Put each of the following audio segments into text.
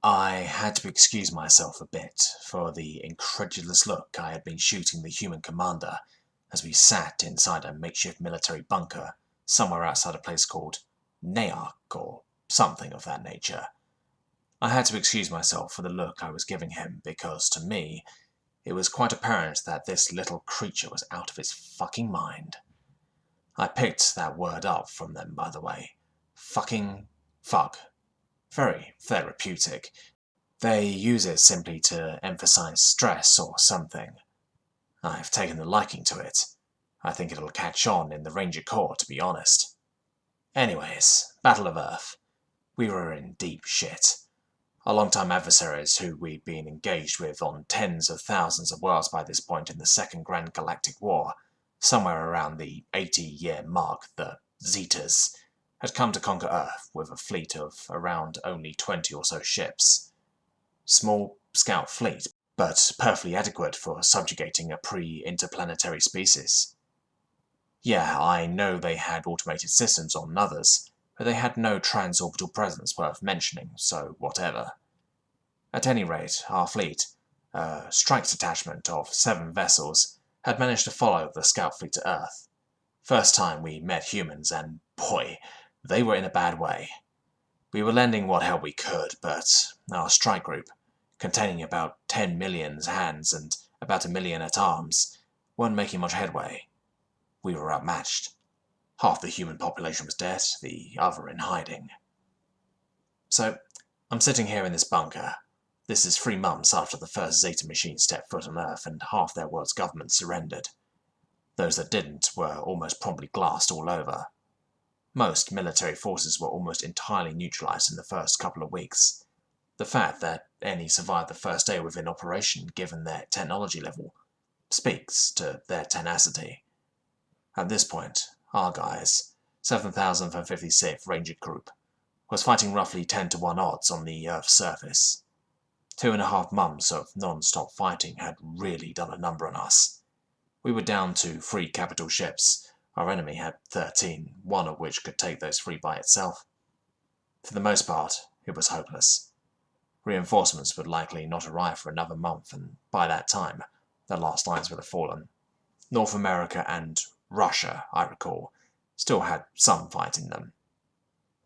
I had to excuse myself a bit for the incredulous look I had been shooting the human commander as we sat inside a makeshift military bunker somewhere outside a place called Nayak or something of that nature. I had to excuse myself for the look I was giving him because, to me, it was quite apparent that this little creature was out of its fucking mind. I picked that word up from them, by the way. Fucking fuck. Very therapeutic. They use it simply to emphasize stress or something. I've taken a liking to it. I think it'll catch on in the Ranger Corps, to be honest. Anyways, Battle of Earth. We were in deep shit. Our long-time adversaries, who we'd been engaged with on tens of thousands of worlds by this point in the Second Grand Galactic War, somewhere around the 80-year mark, the Zetas, had come to conquer Earth with a fleet of around only 20 or so ships. Small scout fleet, but perfectly adequate for subjugating a pre-interplanetary species. Yeah, I know they had automated systems on others, but they had no transorbital presence worth mentioning, so whatever. At any rate, our fleet, a strike detachment of 7 vessels, had managed to follow the scout fleet to Earth. First time we met humans, and boy, they were in a bad way. We were lending what help we could, but our strike group, containing about 10 million hands and about 1 million at arms, weren't making much headway. We were outmatched. Half the human population was dead, the other in hiding. So, I'm sitting here in this bunker. This is 3 months after the first Zeta machine stepped foot on Earth and half their world's government surrendered. Those that didn't were almost promptly glassed all over. Most military forces were almost entirely neutralized in the first couple of weeks. The fact that any survived the first day within operation, given their technology level, speaks to their tenacity. At this point, our guys, 7056th Ranger Group, was fighting roughly 10-to-1 odds on the Earth's surface. 2.5 months of non-stop fighting had really done a number on us. We were down to 3 capital ships. Our enemy had 13, one of which could take those 3 by itself. For the most part, it was hopeless. Reinforcements would likely not arrive for another month, and by that time, the last lines would have fallen. North America and Russia, I recall, still had some fight in them.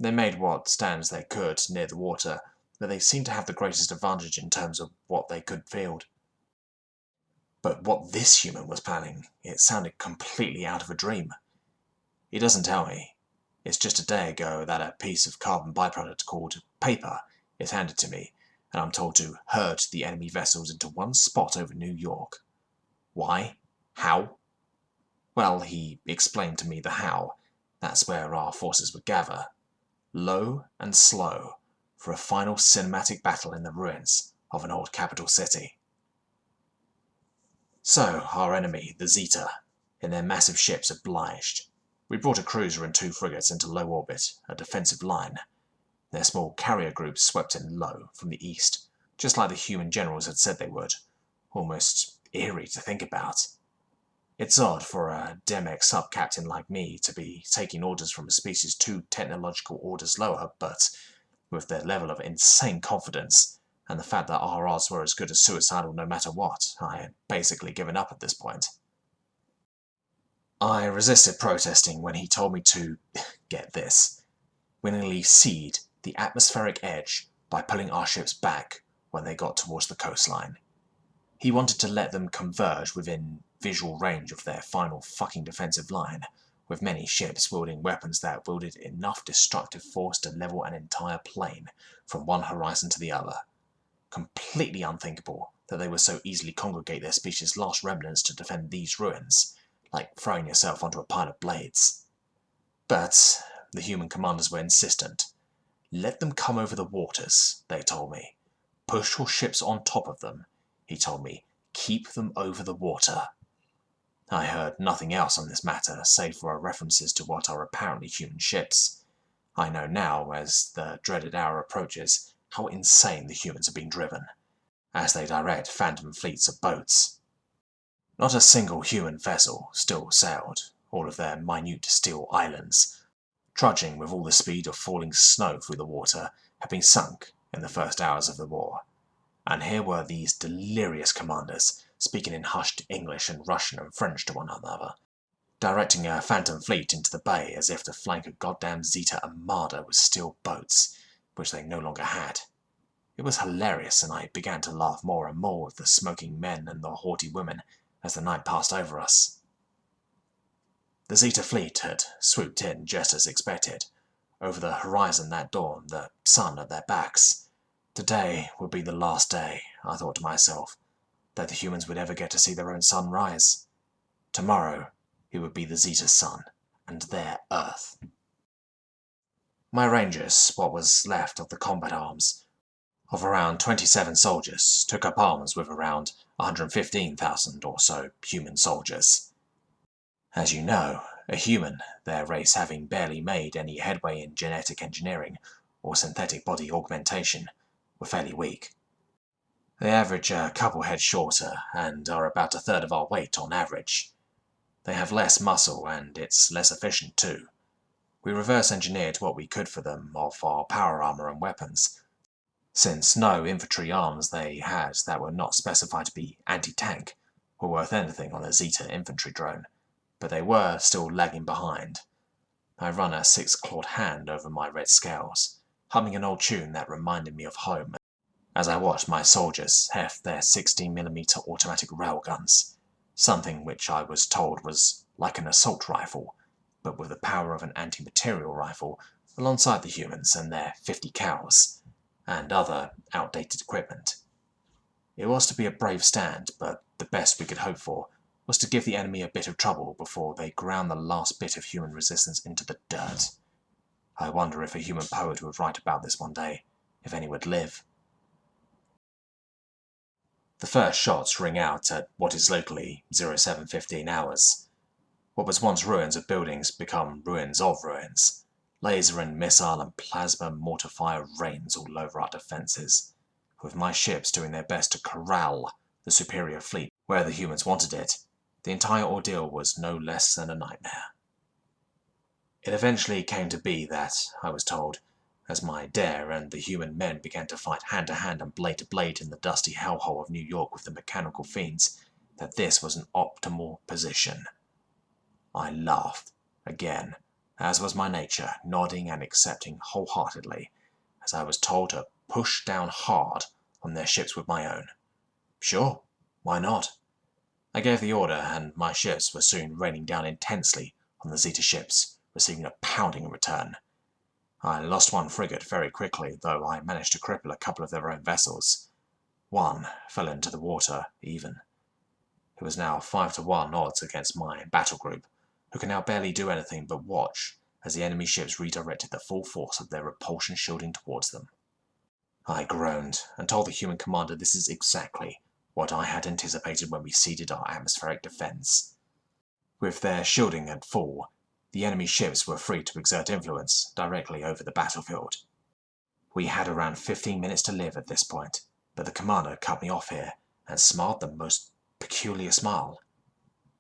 They made what stands they could near the water, but they seemed to have the greatest advantage in terms of what they could field. But what this human was planning, it sounded completely out of a dream. He doesn't tell me. It's just a day ago that a piece of carbon byproduct called paper is handed to me, and I'm told to herd the enemy vessels into one spot over New York. Why? How? Well, he explained to me the how. That's where our forces would gather. Low and slow, for a final cinematic battle in the ruins of an old capital city. So, our enemy, the Zeta, in their massive ships obliged. We brought a cruiser and 2 frigates into low orbit, a defensive line. Their small carrier groups swept in low from the east, just like the human generals had said they would. Almost eerie to think about. It's odd for a Demek sub-captain like me to be taking orders from a species 2 technological orders lower, but with their level of insane confidence, and the fact that our odds were as good as suicidal no matter what, I had basically given up at this point. I resisted protesting when he told me to, get this, willingly cede the atmospheric edge by pulling our ships back when they got towards the coastline. He wanted to let them converge within visual range of their final fucking defensive line, with many ships wielding weapons that wielded enough destructive force to level an entire plane from one horizon to the other. Completely unthinkable that they would so easily congregate their species' last remnants to defend these ruins, like throwing yourself onto a pile of blades. But the human commanders were insistent. Let them come over the waters, they told me. Push your ships on top of them, he told me. Keep them over the water. I heard nothing else on this matter, save for references to what are apparently human ships. I know now, as the dreaded hour approaches, how insane the humans are being driven, as they direct phantom fleets of boats. Not a single human vessel still sailed, all of their minute steel islands, trudging with all the speed of falling snow through the water, had been sunk in the first hours of the war, and here were these delirious commanders speaking in hushed English and Russian and French to one another, directing a phantom fleet into the bay as if to flank a goddamn Zeta Armada with steel boats, which they no longer had. It was hilarious, and I began to laugh more and more with the smoking men and the haughty women as the night passed over us. The Zeta fleet had swooped in just as expected. Over the horizon that dawn, the sun at their backs. Today would be the last day, I thought to myself, that the humans would ever get to see their own sun rise. Tomorrow, it would be the Zeta's sun, and their Earth. My Rangers, what was left of the combat arms, of around 27 soldiers, took up arms with around 115,000 or so human soldiers. As you know, a human, their race having barely made any headway in genetic engineering or synthetic body augmentation, were fairly weak. They average a couple heads shorter and are about a third of our weight on average. They have less muscle and it's less efficient too. We reverse engineered what we could for them of our power armor and weapons, since no infantry arms they had that were not specified to be anti-tank were worth anything on a Zeta infantry drone, but they were still lagging behind. I run a six-clawed hand over my red scales, humming an old tune that reminded me of home as I watched my soldiers heft their 16mm automatic railguns, something which I was told was like an assault rifle, but with the power of an anti-material rifle alongside the humans and their 50 cows, and other outdated equipment. It was to be a brave stand, but the best we could hope for was to give the enemy a bit of trouble before they ground the last bit of human resistance into the dirt. I wonder if a human poet would write about this one day, if any would live. The first shots ring out at what is locally 0715 hours. What was once ruins of buildings become ruins of ruins. Laser and missile and plasma mortar fire rains all over our defences, with my ships doing their best to corral the superior fleet where the humans wanted it. The entire ordeal was no less than a nightmare. It eventually came to be that, I was told, as my dare and the human men began to fight hand to hand and blade to blade in the dusty hellhole of New York with the mechanical fiends, that this was an optimal position. I laughed, again, as was my nature, nodding and accepting wholeheartedly, as I was told to push down hard on their ships with my own. Sure, why not? I gave the order, and my ships were soon raining down intensely on the Zeta ships, receiving a pounding in return. I lost one frigate very quickly, though I managed to cripple a couple of their own vessels. One fell into the water, even. It was now 5-1 odds against my battle group, who can now barely do anything but watch as the enemy ships redirected the full force of their repulsion shielding towards them. I groaned and told the human commander this is exactly what I had anticipated when we ceded our atmospheric defense. With their shielding at full, the enemy ships were free to exert influence directly over the battlefield. We had around 15 minutes to live at this point, but the commander cut me off here and smiled the most peculiar smile.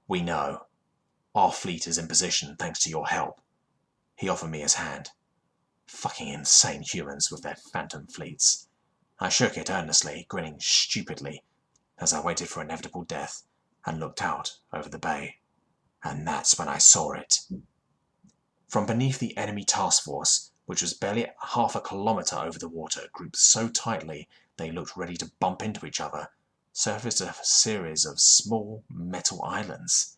We know. Our fleet is in position thanks to your help. He offered me his hand. Fucking insane humans with their phantom fleets. I shook it earnestly, grinning stupidly as I waited for inevitable death and looked out over the bay. And that's when I saw it. From beneath the enemy task force, which was barely half a kilometre over the water, grouped so tightly they looked ready to bump into each other, surfaced a series of small metal islands.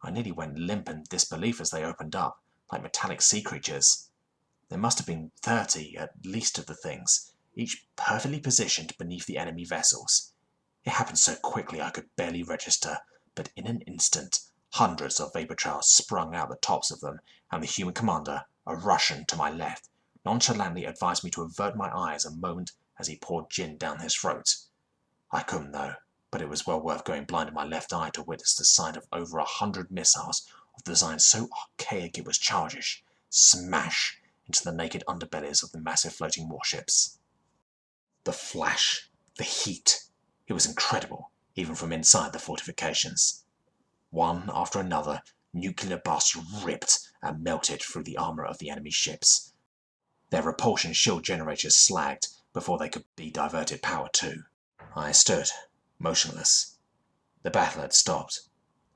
I nearly went limp in disbelief as they opened up, like metallic sea creatures. There must have been 30 at least of the things, each perfectly positioned beneath the enemy vessels. It happened so quickly I could barely register, but in an instant, hundreds of vapor trails sprung out the tops of them, and the human commander, a Russian to my left, nonchalantly advised me to avert my eyes a moment as he poured gin down his throat. I couldn't though, but it was well worth going blind in my left eye to witness the sight of over 100 missiles of design so archaic it was childish, smash into the naked underbellies of the massive floating warships. The flash, the heat, it was incredible, even from inside the fortifications. One after another, nuclear blasts ripped and melted through the armor of the enemy ships. Their repulsion shield generators slagged, before they could be diverted power to. I stood, motionless. The battle had stopped.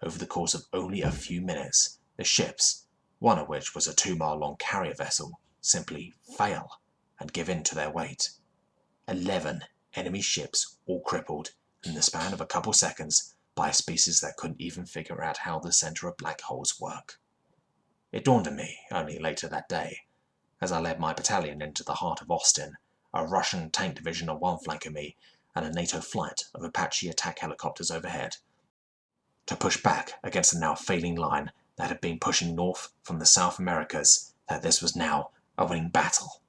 Over the course of only a few minutes, the ships, one of which was a 2-mile-long carrier vessel, simply fail and give in to their weight. 11 enemy ships, all crippled, in the span of a couple seconds, by a species that couldn't even figure out how the center of black holes work. It dawned on me, only later that day, as I led my battalion into the heart of Austin, a Russian tank division on one flank of me, and a NATO flight of Apache attack helicopters overhead, to push back against the now failing line that had been pushing north from the South Americas, that this was now a winning battle.